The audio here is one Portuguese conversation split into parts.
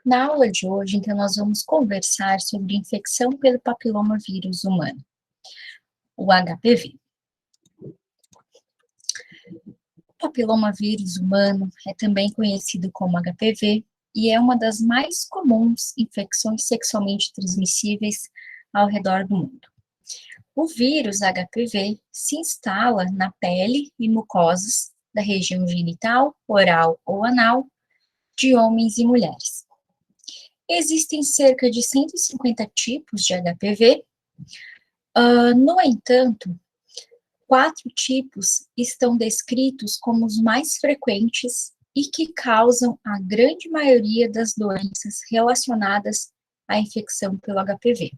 Na aula de hoje, então, nós vamos conversar sobre infecção pelo papilomavírus humano, o HPV. O papilomavírus humano é também conhecido como HPV e é uma das mais comuns infecções sexualmente transmissíveis ao redor do mundo. O vírus HPV se instala na pele e mucosas da região genital, oral ou anal de homens e mulheres. Existem cerca de 150 tipos de HPV. No entanto, 4 tipos estão descritos como os mais frequentes e que causam a grande maioria das doenças relacionadas à infecção pelo HPV.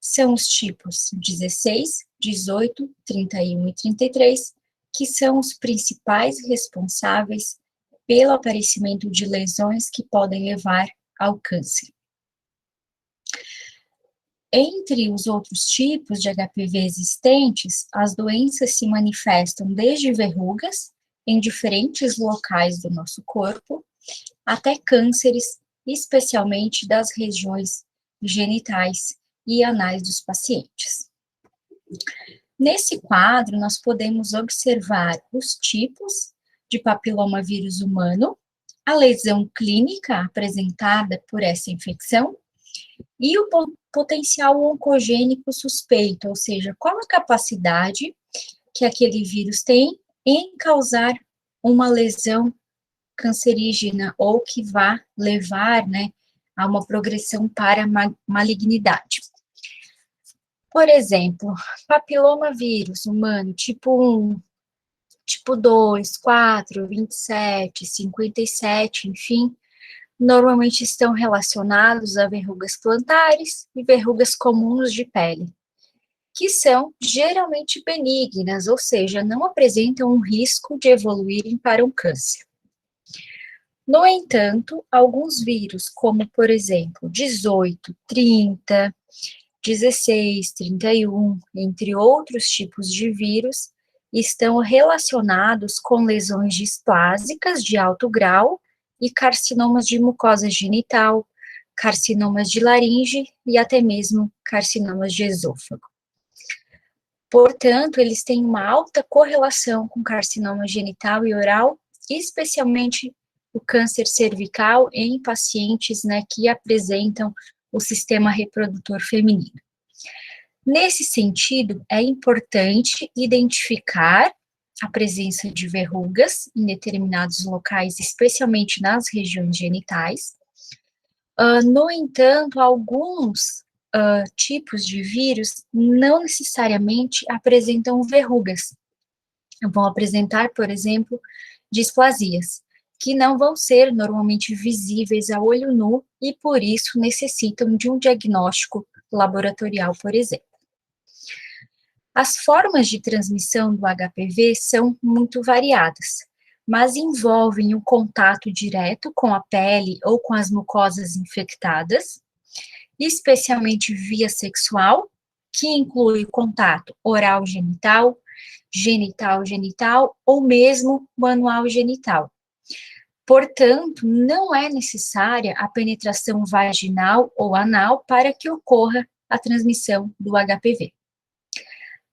São os tipos 16, 18, 31 e 33, que são os principais responsáveis pelo aparecimento de lesões que podem levar ao câncer. Entre os outros tipos de HPV existentes, as doenças se manifestam desde verrugas em diferentes locais do nosso corpo, até cânceres, especialmente das regiões genitais e anais dos pacientes. Nesse quadro, nós podemos observar os tipos de papilomavírus humano, a lesão clínica apresentada por essa infecção e o potencial oncogênico suspeito, ou seja, qual a capacidade que aquele vírus tem em causar uma lesão cancerígena ou que vá levar, a uma progressão para a malignidade. Por exemplo, papilomavírus humano tipo 1, tipo 2, 4, 27, 57, enfim, normalmente estão relacionados a verrugas plantares e verrugas comuns de pele, que são geralmente benignas, ou seja, não apresentam um risco de evoluírem para um câncer. No entanto, alguns vírus, como por exemplo 18, 30, 16, 31, entre outros tipos de vírus, estão relacionados com lesões displásicas de alto grau e carcinomas de mucosa genital, carcinomas de laringe e até mesmo carcinomas de esôfago. Portanto, eles têm uma alta correlação com carcinoma genital e oral, especialmente o câncer cervical em pacientes, que apresentam o sistema reprodutor feminino. Nesse sentido, é importante identificar a presença de verrugas em determinados locais, especialmente nas regiões genitais. No entanto, alguns tipos de vírus não necessariamente apresentam verrugas. Vão apresentar, por exemplo, displasias, que não vão ser normalmente visíveis a olho nu e, por isso, necessitam de um diagnóstico laboratorial, por exemplo. As formas de transmissão do HPV são muito variadas, mas envolvem o contato direto com a pele ou com as mucosas infectadas, especialmente via sexual, que inclui contato oral genital, genital genital ou mesmo manual genital. Portanto, não é necessária a penetração vaginal ou anal para que ocorra a transmissão do HPV.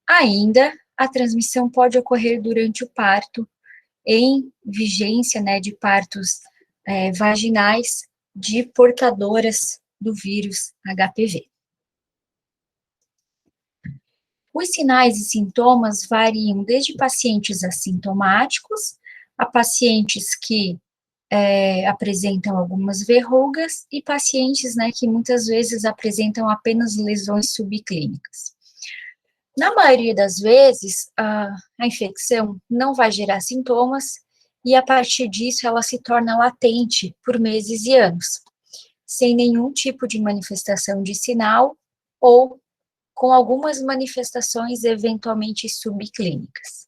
Ainda, a transmissão pode ocorrer durante o parto, em vigência, de partos vaginais de portadoras do vírus HPV. Os sinais e sintomas variam desde pacientes assintomáticos a pacientes que apresentam algumas verrugas e pacientes, que muitas vezes apresentam apenas lesões subclínicas. Na maioria das vezes, a infecção não vai gerar sintomas e, a partir disso, ela se torna latente por meses e anos, sem nenhum tipo de manifestação de sinal ou com algumas manifestações eventualmente subclínicas.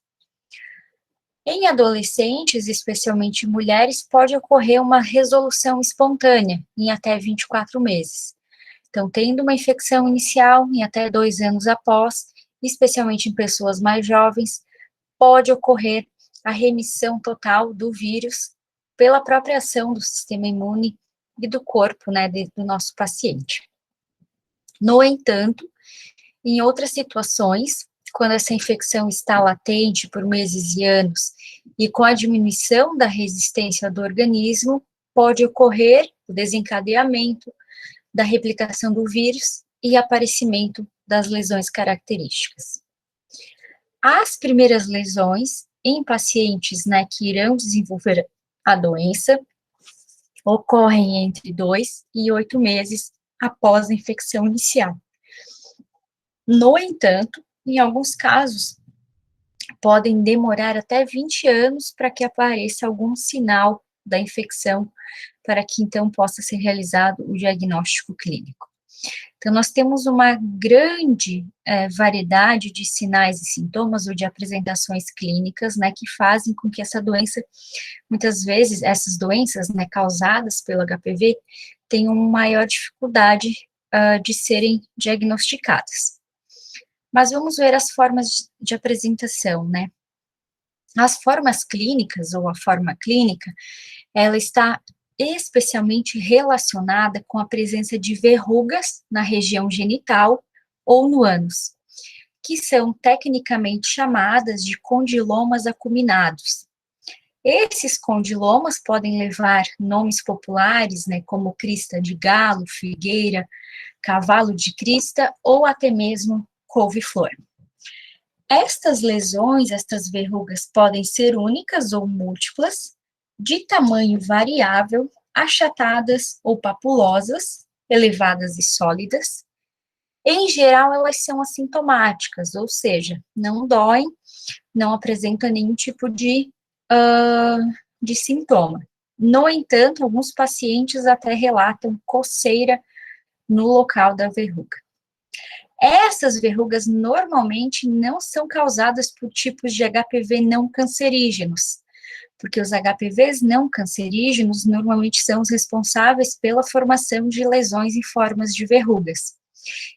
Em adolescentes, especialmente mulheres, pode ocorrer uma resolução espontânea em até 24 meses. Então, tendo uma infecção inicial em até 2 anos após, especialmente em pessoas mais jovens, pode ocorrer a remissão total do vírus pela própria ação do sistema imune e do corpo, né, do nosso paciente. No entanto, em outras situações, quando essa infecção está latente por meses e anos e com a diminuição da resistência do organismo, pode ocorrer o desencadeamento da replicação do vírus e aparecimento das lesões características. As primeiras lesões em pacientes, né, que irão desenvolver a doença ocorrem entre 2 e 8 meses após a infecção inicial. No entanto, em alguns casos, podem demorar até 20 anos para que apareça algum sinal da infecção, para que então possa ser realizado o diagnóstico clínico. Então, nós temos uma grande variedade de sinais e sintomas ou de apresentações clínicas, né, que fazem com que essa doença, muitas vezes, essas doenças, né, causadas pelo HPV, tenham maior dificuldade de serem diagnosticadas. Mas vamos ver as formas de apresentação, né? As formas clínicas, ou a forma clínica, ela está especialmente relacionada com a presença de verrugas na região genital ou no ânus, que são tecnicamente chamadas de condilomas acuminados. Esses condilomas podem levar nomes populares, né, como crista de galo, figueira, cavalo de crista ou até mesmo couve-flor. Estas lesões, estas verrugas podem ser únicas ou múltiplas, de tamanho variável, achatadas ou papulosas, elevadas e sólidas. Em geral, elas são assintomáticas, ou seja, não doem, não apresentam nenhum tipo de sintoma. No entanto, alguns pacientes até relatam coceira no local da verruga. Essas verrugas normalmente não são causadas por tipos de HPV não cancerígenos, porque os HPVs não cancerígenos normalmente são os responsáveis pela formação de lesões em formas de verrugas,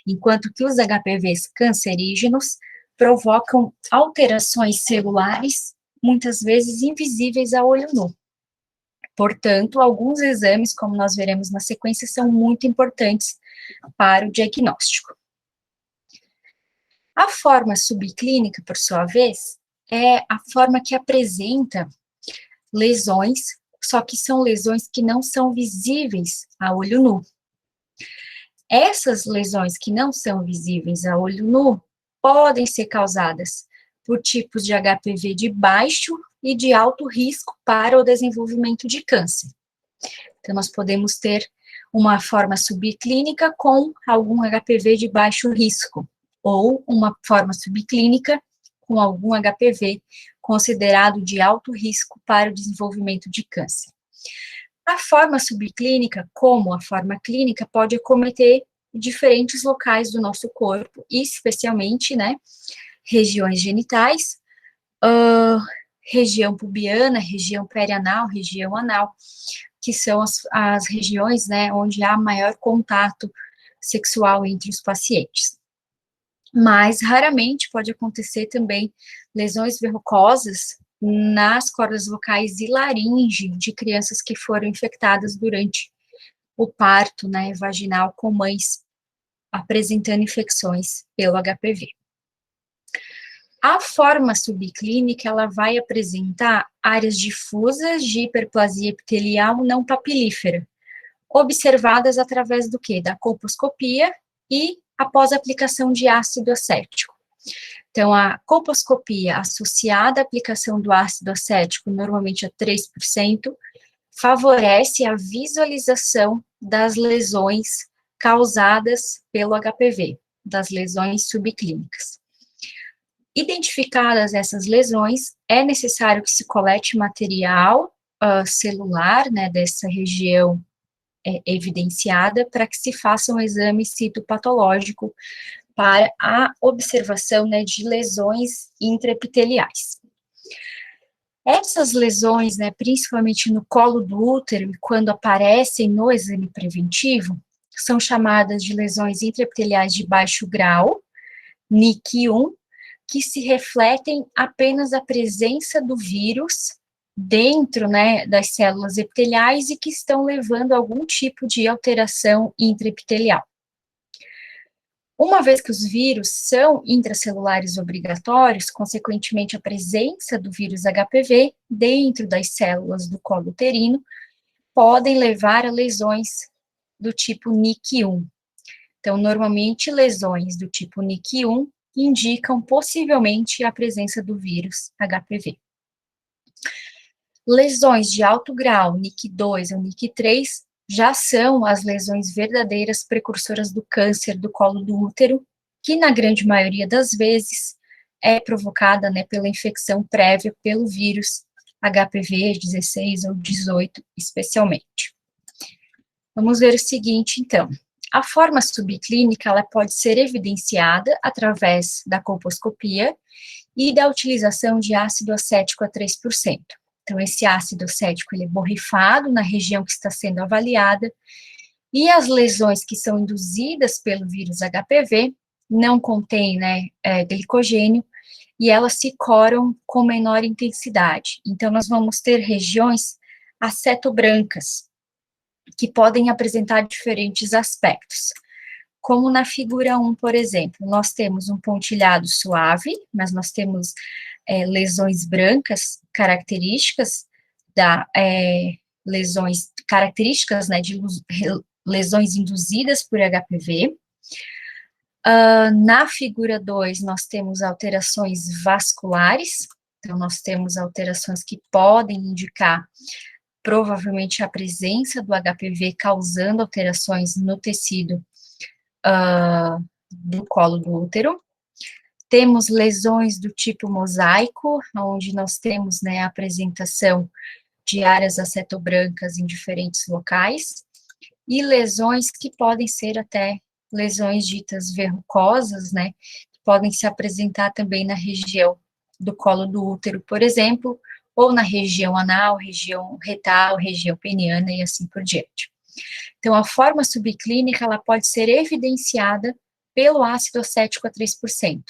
enquanto que os HPVs cancerígenos provocam alterações celulares, muitas vezes invisíveis a olho nu. Portanto, alguns exames, como nós veremos na sequência, são muito importantes para o diagnóstico. A forma subclínica, por sua vez, é a forma que apresenta lesões, só que são lesões que não são visíveis a olho nu. Essas lesões que não são visíveis a olho nu podem ser causadas por tipos de HPV de baixo e de alto risco para o desenvolvimento de câncer. Então, nós podemos ter uma forma subclínica com algum HPV de baixo risco, ou uma forma subclínica com algum HPV considerado de alto risco para o desenvolvimento de câncer. A forma subclínica, como a forma clínica, pode acometer diferentes locais do nosso corpo, especialmente, né, regiões genitais, região pubiana, região perianal, região anal, que são as regiões, né, onde há maior contato sexual entre os pacientes. Mas raramente pode acontecer também lesões verrucosas nas cordas vocais e laringe de crianças que foram infectadas durante o parto, né, vaginal com mães apresentando infecções pelo HPV. A forma subclínica, ela vai apresentar áreas difusas de hiperplasia epitelial não papilífera, observadas através do quê? Da colposcopia e após a aplicação de ácido acético. Então, a colposcopia associada à aplicação do ácido acético, normalmente a 3%, favorece a visualização das lesões causadas pelo HPV, das lesões subclínicas. Identificadas essas lesões, é necessário que se colete material celular, né, dessa região evidenciada, para que se faça um exame citopatológico para a observação, né, de lesões intraepiteliais. Essas lesões, né, principalmente no colo do útero, e quando aparecem no exame preventivo, são chamadas de lesões intraepiteliais de baixo grau, NIC1, que se refletem apenas a presença do vírus dentro, né, das células epiteliais e que estão levando a algum tipo de alteração intraepitelial. Uma vez que os vírus são intracelulares obrigatórios, consequentemente a presença do vírus HPV dentro das células do colo uterino podem levar a lesões do tipo NIC1. Então, normalmente, lesões do tipo NIC1 indicam possivelmente a presença do vírus HPV. Lesões de alto grau, NIC2 ou NIC3, já são as lesões verdadeiras precursoras do câncer do colo do útero, que na grande maioria das vezes é provocada, né, pela infecção prévia pelo vírus HPV 16 ou 18, especialmente. Vamos ver o seguinte, então. A forma subclínica, ela pode ser evidenciada através da colposcopia e da utilização de ácido acético a 3%. Então, esse ácido acético, ele é borrifado na região que está sendo avaliada, e as lesões que são induzidas pelo vírus HPV não contêm, né, glicogênio, e elas se coram com menor intensidade. Então, nós vamos ter regiões acetobrancas, que podem apresentar diferentes aspectos. Como na figura 1, por exemplo, nós temos um pontilhado suave, mas nós temos lesões brancas características lesões características, né, de lesões induzidas por HPV. Na figura 2, nós temos alterações vasculares, então nós temos alterações que podem indicar provavelmente a presença do HPV causando alterações no tecido do colo do útero. Temos lesões do tipo mosaico, onde nós temos, né, a apresentação de áreas acetobrancas em diferentes locais, e lesões que podem ser até lesões ditas verrucosas, né, que podem se apresentar também na região do colo do útero, por exemplo, ou na região anal, região retal, região peniana e assim por diante. Então, a forma subclínica, ela pode ser evidenciada pelo ácido acético a 3%.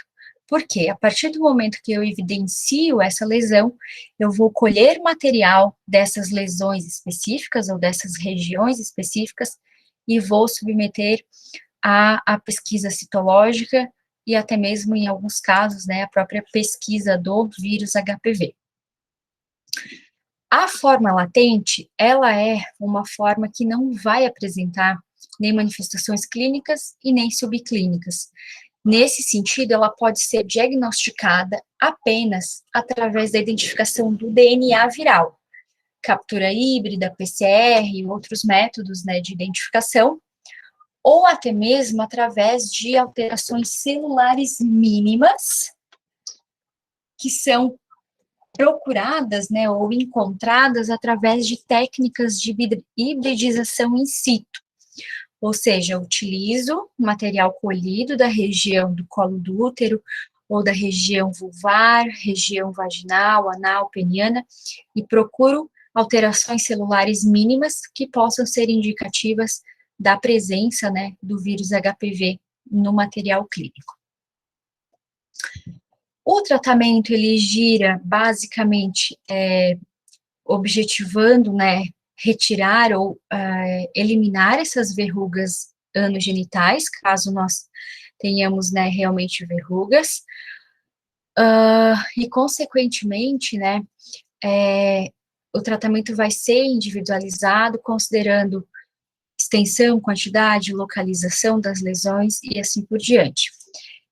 Por quê? A partir do momento que eu evidencio essa lesão, eu vou colher material dessas lesões específicas ou dessas regiões específicas e vou submeter à pesquisa citológica e até mesmo, em alguns casos, né, a própria pesquisa do vírus HPV. A forma latente, ela é uma forma que não vai apresentar nem manifestações clínicas e nem subclínicas. Nesse sentido, ela pode ser diagnosticada apenas através da identificação do DNA viral, captura híbrida, PCR e outros métodos, né, de identificação, ou até mesmo através de alterações celulares mínimas, que são procuradas, né, ou encontradas através de técnicas de hibridização in situ. Ou seja, eu utilizo material colhido da região do colo do útero, ou da região vulvar, região vaginal, anal, peniana, e procuro alterações celulares mínimas que possam ser indicativas da presença, né, do vírus HPV no material clínico. O tratamento, ele gira, basicamente, objetivando, né, retirar ou eliminar essas verrugas anogenitais, caso nós tenhamos, né, realmente verrugas, e, consequentemente, né, o tratamento vai ser individualizado, considerando extensão, quantidade, localização das lesões e assim por diante.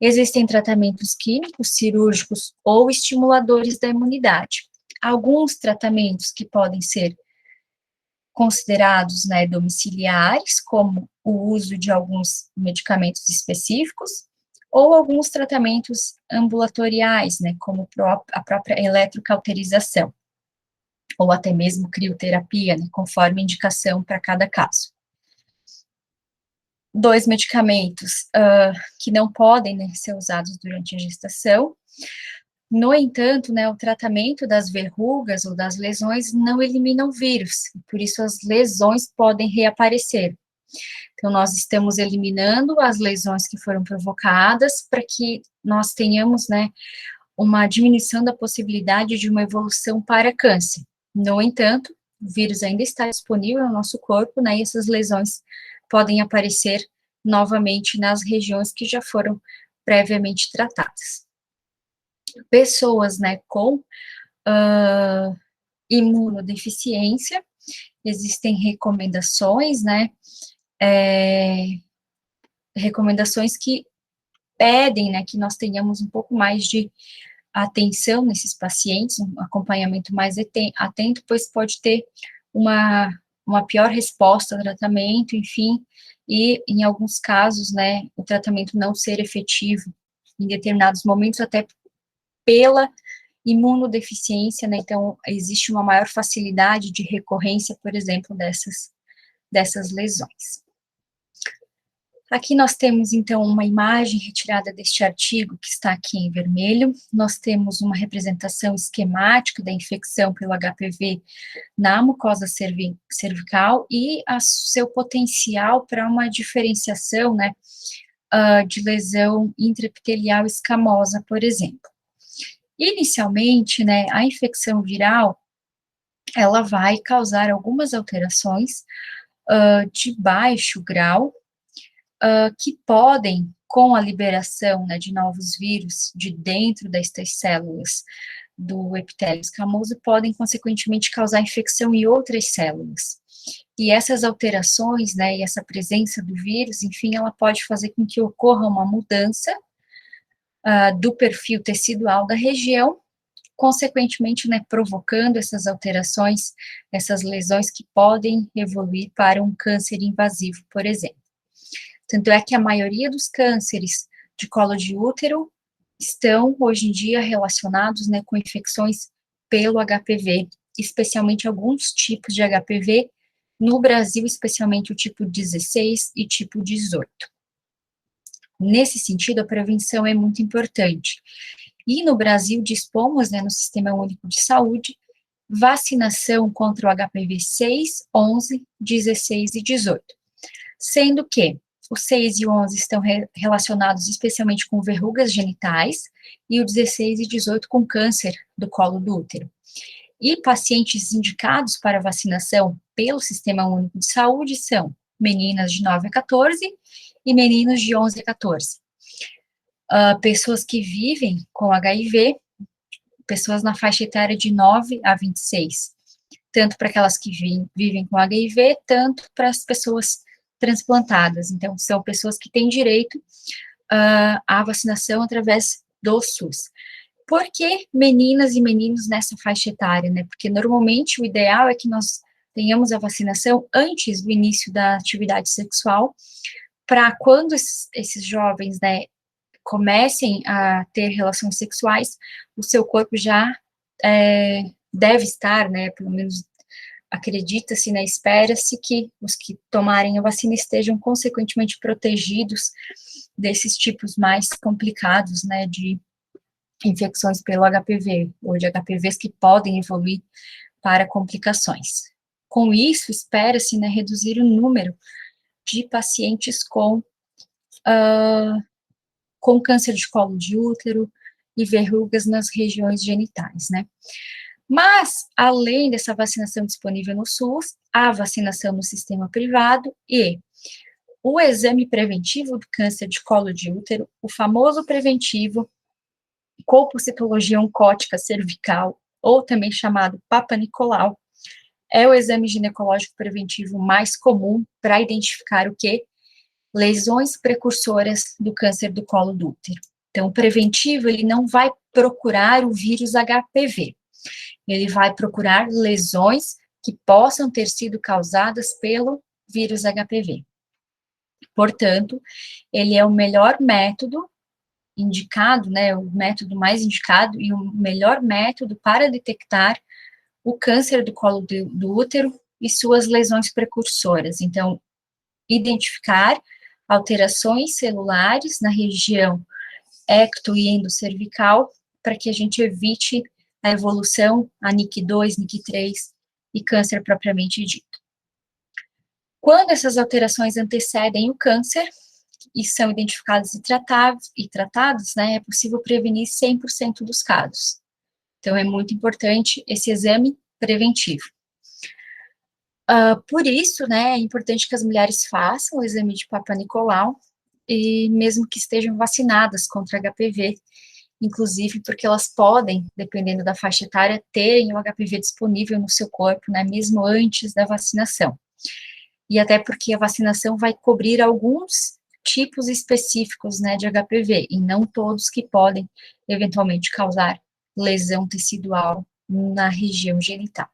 Existem tratamentos químicos, cirúrgicos ou estimuladores da imunidade. Alguns tratamentos que podem ser considerados, né, domiciliares, como o uso de alguns medicamentos específicos, ou alguns tratamentos ambulatoriais, né, como a própria eletrocauterização, ou até mesmo crioterapia, né, conforme indicação para cada caso. 2 medicamentos que não podem, né, ser usados durante a gestação. No entanto, né, o tratamento das verrugas ou das lesões não elimina o vírus, por isso as lesões podem reaparecer. Então, nós estamos eliminando as lesões que foram provocadas para que nós tenhamos, né, uma diminuição da possibilidade de uma evolução para câncer. No entanto, o vírus ainda está disponível no nosso corpo, né, e essas lesões podem aparecer novamente nas regiões que já foram previamente tratadas. Pessoas, né, com imunodeficiência, existem recomendações, né, recomendações que pedem, né, que nós tenhamos um pouco mais de atenção nesses pacientes, um acompanhamento mais atento, pois pode ter uma pior resposta ao tratamento, enfim, e em alguns casos, né, o tratamento não ser efetivo em determinados momentos, até pela imunodeficiência, né, então existe uma maior facilidade de recorrência, por exemplo, dessas lesões. Aqui nós temos, então, uma imagem retirada deste artigo, que está aqui em vermelho. Nós temos uma representação esquemática da infecção pelo HPV na mucosa cervical e seu potencial para uma diferenciação, né, de lesão intraepitelial escamosa, por exemplo. Inicialmente, né, a infecção viral, ela vai causar algumas alterações de baixo grau, que podem, com a liberação, né, de novos vírus de dentro destas células do epitélio escamoso, podem, consequentemente, causar infecção em outras células. E essas alterações, né, e essa presença do vírus, enfim, ela pode fazer com que ocorra uma mudança do perfil tecidual da região, consequentemente, né, provocando essas alterações, essas lesões que podem evoluir para um câncer invasivo, por exemplo. Tanto é que a maioria dos cânceres de colo de útero estão, hoje em dia, relacionados, né, com infecções pelo HPV, especialmente alguns tipos de HPV, no Brasil, especialmente o tipo 16 e tipo 18. Nesse sentido, a prevenção é muito importante. E no Brasil, dispomos, né, no Sistema Único de Saúde, vacinação contra o HPV 6, 11, 16 e 18. Sendo que o 6 e o 11 estão relacionados especialmente com verrugas genitais, e o 16 e 18 com câncer do colo do útero. E pacientes indicados para vacinação pelo Sistema Único de Saúde são meninas de 9 a 14 e meninos de 11 a 14. Pessoas que vivem com HIV, pessoas na faixa etária de 9 a 26, tanto para aquelas que vivem com HIV, tanto para as pessoas transplantadas. Então, são pessoas que têm direito à vacinação através do SUS. Por que meninas e meninos nessa faixa etária, né? Porque normalmente o ideal é que nós tenhamos a vacinação antes do início da atividade sexual, para quando esses jovens, né, comecem a ter relações sexuais, o seu corpo já deve estar, né, pelo menos acredita-se, né, espera-se que os que tomarem a vacina estejam consequentemente protegidos desses tipos mais complicados, né, de infecções pelo HPV, ou de HPVs que podem evoluir para complicações. Com isso, espera-se, né, reduzir o número de pacientes com câncer de colo de útero e verrugas nas regiões genitais, né. Mas, além dessa vacinação disponível no SUS, há vacinação no sistema privado e o exame preventivo do câncer de colo de útero, o famoso preventivo, colpocitologia oncótica cervical, ou também chamado Papa Nicolau, é o exame ginecológico preventivo mais comum para identificar o quê? Lesões precursoras do câncer do colo do útero. Então, o preventivo, ele não vai procurar o vírus HPV, ele vai procurar lesões que possam ter sido causadas pelo vírus HPV. Portanto, ele é o melhor método indicado, né, o método mais indicado e o melhor método para detectar o câncer do colo do útero e suas lesões precursoras. Então, identificar alterações celulares na região ecto e endocervical para que a gente evite a evolução a NIC2, NIC3 e câncer propriamente dito. Quando essas alterações antecedem o câncer e são identificados e tratados, né, é possível prevenir 100% dos casos. Então, é muito importante esse exame preventivo. Por isso, né, é importante que as mulheres façam o exame de Papa Nicolau, e mesmo que estejam vacinadas contra HPV, inclusive porque elas podem, dependendo da faixa etária, terem o HPV disponível no seu corpo, né, mesmo antes da vacinação. E até porque a vacinação vai cobrir alguns tipos específicos, né, de HPV, e não todos que podem, eventualmente, causar lesão tecidual na região genital.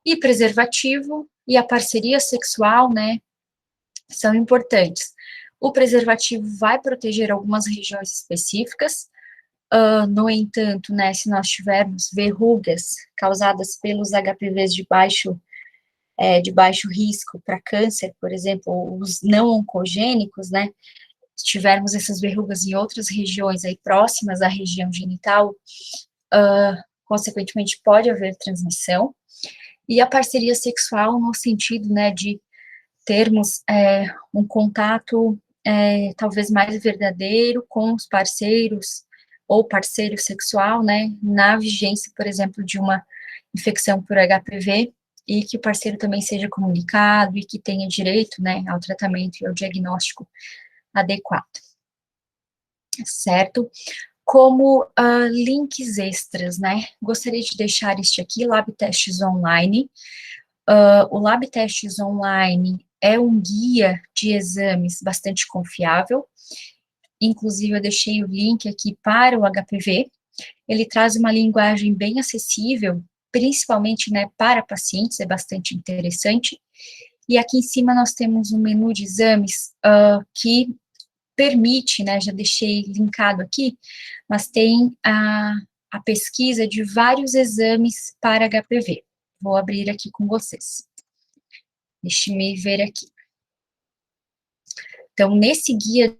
E preservativo e a parceria sexual, né, são importantes. O preservativo vai proteger algumas regiões específicas, no entanto, né, se nós tivermos verrugas causadas pelos HPVs de baixo risco para câncer, por exemplo, os não oncogênicos, né, se tivermos essas verrugas em outras regiões aí próximas à região genital, consequentemente pode haver transmissão, e a parceria sexual no sentido, né, de termos um contato talvez mais verdadeiro com os parceiros ou parceiro sexual, né, na vigência, por exemplo, de uma infecção por HPV, e que o parceiro também seja comunicado e que tenha direito, né, ao tratamento e ao diagnóstico adequado. Certo? Como links extras, né, gostaria de deixar este aqui, Lab Testes Online. O Lab Testes Online é um guia de exames bastante confiável, inclusive eu deixei o link aqui para o HPV. Ele traz uma linguagem bem acessível, principalmente, né, para pacientes, é bastante interessante. E aqui em cima nós temos um menu de exames que permite, né, já deixei linkado aqui, mas tem a pesquisa de vários exames para HPV. Vou abrir aqui com vocês. Deixe-me ver aqui. Então, nesse guia